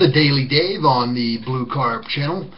The Daily Dave on the BlueCarp channel.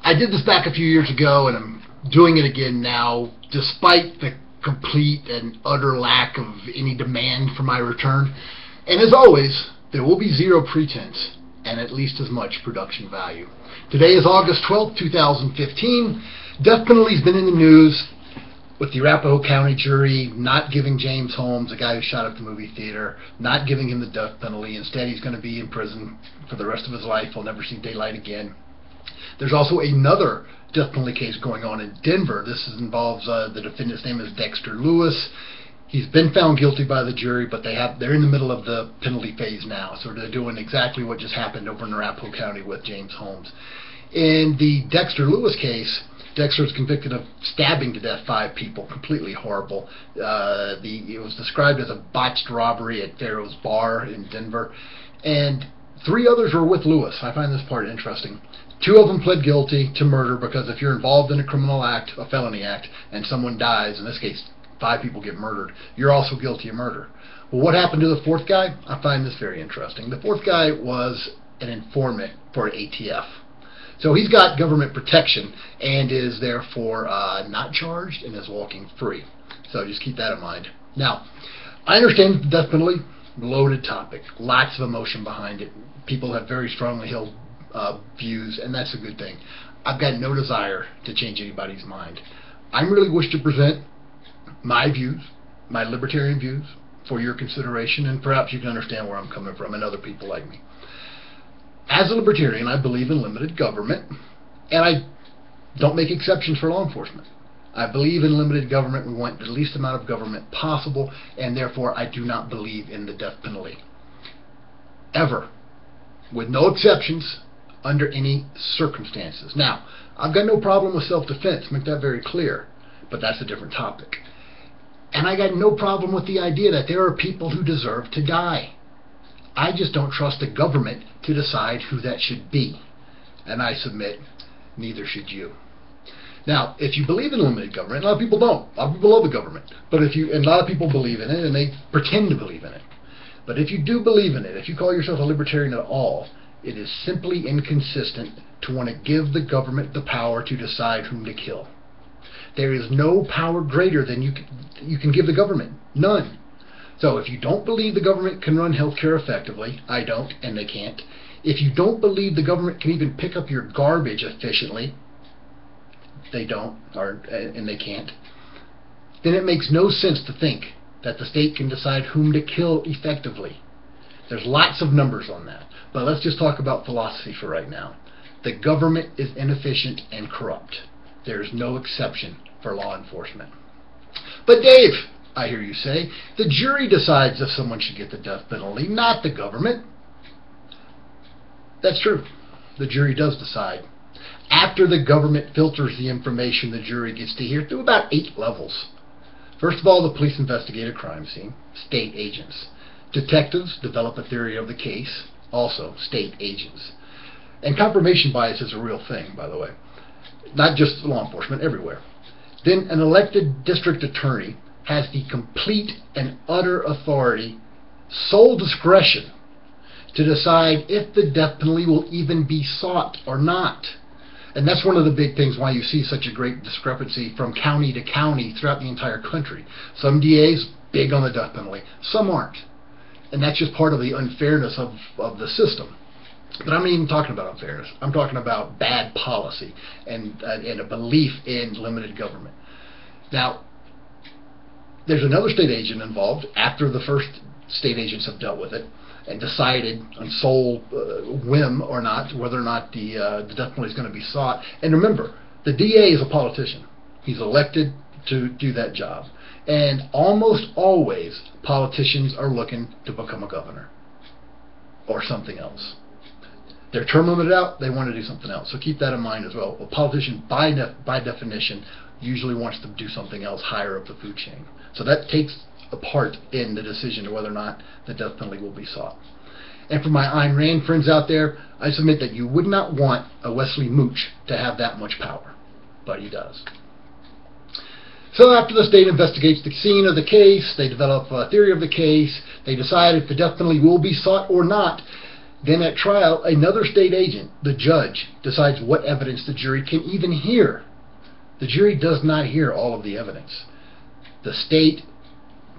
I did this back a few years ago, and I'm doing it again now, despite the complete and utter lack of any demand for my return. And as always, there will be zero pretense and at least as much production value. Today is August 12th, 2015. Death penalty's been in the news with the Arapahoe County jury not giving James Holmes, the guy who shot up the movie theater, not giving him the death penalty. Instead, he's going to be in prison for the rest of his life. He'll never see daylight again. There's also another death penalty case going on in Denver. This involves the defendant's name is Dexter Lewis. He's been found guilty by the jury, but they're in the middle of the penalty phase now. So they're doing exactly what just happened over in Arapahoe County with James Holmes. In the Dexter Lewis case, Dexter was convicted of stabbing to death 5 people, completely horrible. It was described as a botched robbery at Pharaoh's Bar in Denver, and 3 others were with Lewis. I find this part interesting. 2 of them pled guilty to murder because if you're involved in a criminal act, a felony act, and someone dies, in this case 5 people get murdered, you're also guilty of murder. Well, what happened to the 4th guy? I find this very interesting. The 4th guy was an informant for ATF. So he's got government protection and is therefore not charged and is walking free. So just keep that in mind. Now, I understand the death penalty, loaded topic, lots of emotion behind it. People have very strongly held views, and that's a good thing. I've got no desire to change anybody's mind. I really wish to present my views, my libertarian views, for your consideration, and perhaps you can understand where I'm coming from and other people like me. As a libertarian, I believe in limited government, and I don't make exceptions for law enforcement. I believe in limited government. We want the least amount of government possible, and therefore I do not believe in the death penalty. Ever. With no exceptions, under any circumstances. Now, I've got no problem with self-defense, make that very clear, but that's a different topic. And I got no problem with the idea that there are people who deserve to die. I just don't trust the government to decide who that should be. And I submit, neither should you. Now, if you believe in limited government, a lot of people don't. A lot of people love the government. And a lot of people believe in it, and they pretend to believe in it. But if you do believe in it, if you call yourself a libertarian at all, it is simply inconsistent to want to give the government the power to decide whom to kill. There is no power greater than you can give the government. None. So if you don't believe the government can run healthcare effectively, I don't, and they can't. If you don't believe the government can even pick up your garbage efficiently, they don't, and they can't, then it makes no sense to think that the state can decide whom to kill effectively. There's lots of numbers on that, but let's just talk about philosophy for right now. The government is inefficient and corrupt. There's no exception for law enforcement. But Dave, I hear you say, the jury decides if someone should get the death penalty, not the government. That's true. The jury does decide. After the government filters the information the jury gets to hear through about 8 levels. First of all, the police investigate a crime scene, state agents. Detectives develop a theory of the case, also state agents. And confirmation bias is a real thing, by the way. Not just law enforcement, everywhere. Then an elected district attorney has the complete and utter authority, sole discretion, to decide if the death penalty will even be sought or not. And that's one of the big things why you see such a great discrepancy from county to county throughout the entire country. Some DAs, big on the death penalty, some aren't. And that's just part of the unfairness of the system. But I'm not even talking about unfairness. I'm talking about bad policy and a belief in limited government. Now, there's another state agent involved after the first state agents have dealt with it and decided on sole whim or not whether or not the death penalty is going to be sought. And remember, the DA is a politician. He's elected to do that job. And almost always, politicians are looking to become a governor or something else. They're term limited out, they want to do something else. So keep that in mind as well. A politician, by definition, usually wants to do something else higher up the food chain. So that takes a part in the decision to whether or not the death penalty will be sought. And for my Ayn Rand friends out there, I submit that you would not want a Wesley Mooch to have that much power, but he does. So after the state investigates the scene of the case, they develop a theory of the case, they decide if the death penalty will be sought or not, Then at trial, another state agent, the judge, decides what evidence the jury can even hear. The jury does not hear all of the evidence. The state,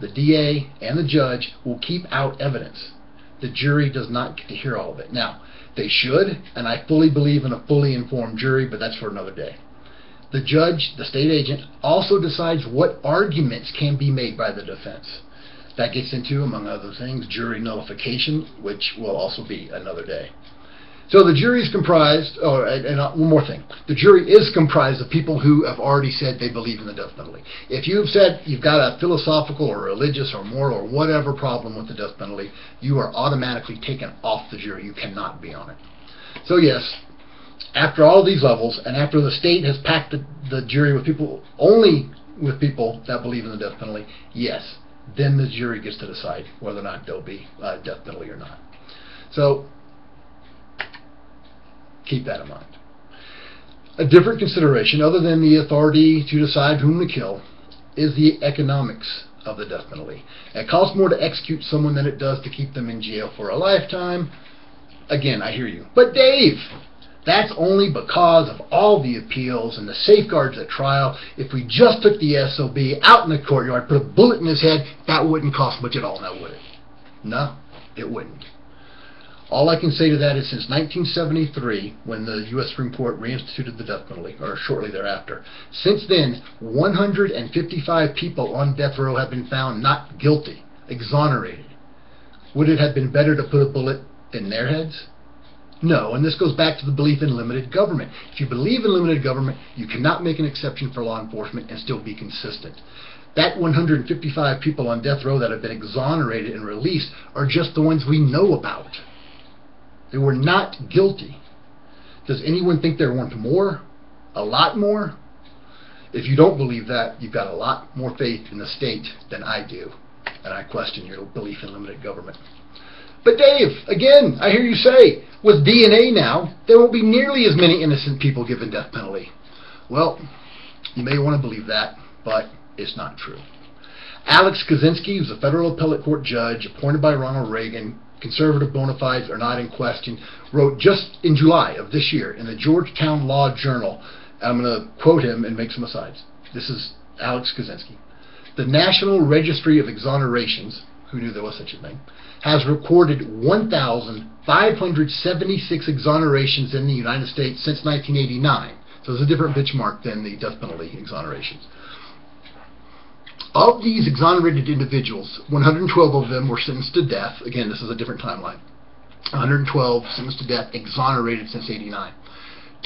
the DA, and the judge will keep out evidence. The jury does not get to hear all of it. Now, they should, and I fully believe in a fully informed jury, but that's for another day. The judge, the state agent, also decides what arguments can be made by the defense. That gets into, among other things, jury nullification, which will also be another day. So the jury is comprised, and one more thing. The jury is comprised of people who have already said they believe in the death penalty. If you've said you've got a philosophical or religious or moral or whatever problem with the death penalty, you are automatically taken off the jury. You cannot be on it. So yes, after all these levels, and after the state has packed the jury with people, only with people that believe in the death penalty, yes, then the jury gets to decide whether or not there'll be a death penalty or not. So keep that in mind. A different consideration, other than the authority to decide whom to kill, is the economics of the death penalty. It costs more to execute someone than it does to keep them in jail for a lifetime. Again, I hear you. But Dave, that's only because of all the appeals and the safeguards at trial. If we just took the SOB out in the courtyard, put a bullet in his head, that wouldn't cost much at all, now would it? No, it wouldn't. All I can say to that is since 1973, when the U.S. Supreme Court reinstituted the death penalty, or shortly thereafter, since then, 155 people on death row have been found not guilty, exonerated. Would it have been better to put a bullet in their heads? No, and this goes back to the belief in limited government. If you believe in limited government, you cannot make an exception for law enforcement and still be consistent. That 155 people on death row that have been exonerated and released are just the ones we know about. They were not guilty. Does anyone think there weren't more? A lot more? If you don't believe that, you've got a lot more faith in the state than I do. And I question your belief in limited government. But Dave, again, I hear you say, with DNA now, there won't be nearly as many innocent people given death penalty. Well, you may want to believe that, but it's not true. Alex Kaczynski, who's a federal appellate court judge appointed by Ronald Reagan, conservative bona fides are not in question, wrote just in July of this year in the Georgetown Law Journal, and I'm going to quote him and make some asides. This is Alex Kaczynski. The National Registry of Exonerations, who knew there was such a thing, has recorded 1,576 exonerations in the United States since 1989. So it's a different benchmark than the death penalty exonerations. Of these exonerated individuals, 112 of them were sentenced to death. Again, this is a different timeline. 112 sentenced to death, exonerated since '89.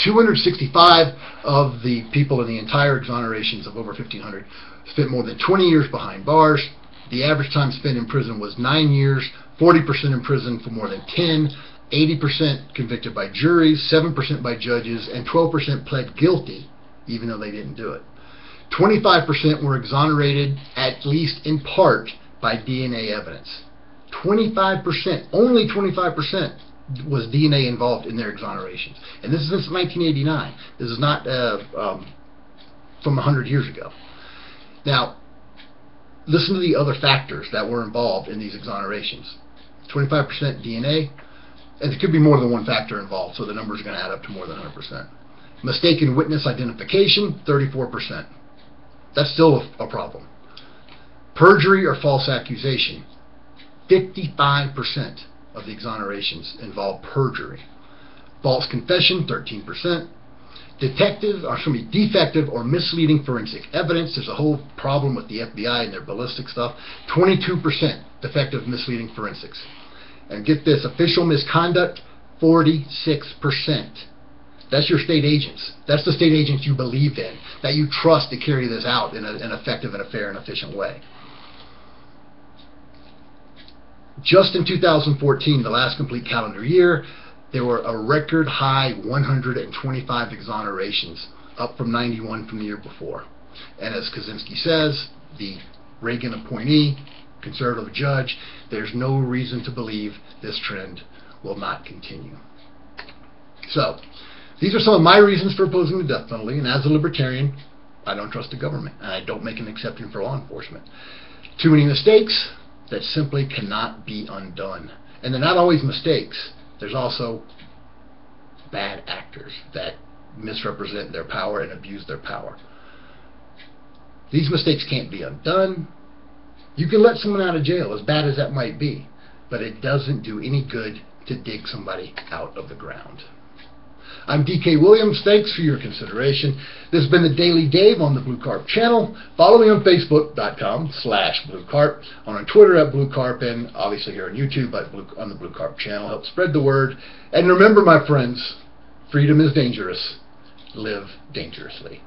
265 of the people in the entire exonerations of over 1,500 spent more than 20 years behind bars. The average time spent in prison was 9 years, 40% in prison for more than 10, 80% convicted by juries, 7% by judges, and 12% pled guilty, even though they didn't do it. 25% were exonerated, at least in part, by DNA evidence. 25%, only 25% was DNA involved in their exonerations. And this is since 1989. This is not from 100 years ago. Now, listen to the other factors that were involved in these exonerations. 25% DNA, and there could be more than one factor involved, so the numbers are going to add up to more than 100%. Mistaken witness identification, 34%. That's still a problem. Perjury or false accusation, 55% of the exonerations involve perjury. False confession, 13%. Defective or misleading forensic evidence. There's a whole problem with the FBI and their ballistic stuff. 22% defective, misleading forensics. And get this, official misconduct, 46%. That's your state agents. That's the state agents you believe in, that you trust to carry this out in an effective and a fair and efficient way. Just in 2014, the last complete calendar year, there were a record high 125 exonerations, up from 91 from the year before. And as Kaczynski says, the Reagan appointee, conservative judge, there's no reason to believe this trend will not continue. So, these are some of my reasons for opposing the death penalty, and as a libertarian, I don't trust the government, and I don't make an exception for law enforcement. Too many mistakes that simply cannot be undone. And they're not always mistakes. There's also bad actors that misrepresent their power and abuse their power. These mistakes can't be undone. You can let someone out of jail, as bad as that might be, but it doesn't do any good to dig somebody out of the ground. I'm DK Williams. Thanks for your consideration. This has been the Daily Dave on the BlueCarp channel. Follow me on Facebook.com/BlueCarp, on Twitter @BlueCarp, and obviously here on YouTube on the BlueCarp channel. Help spread the word. And remember, my friends, freedom is dangerous. Live dangerously.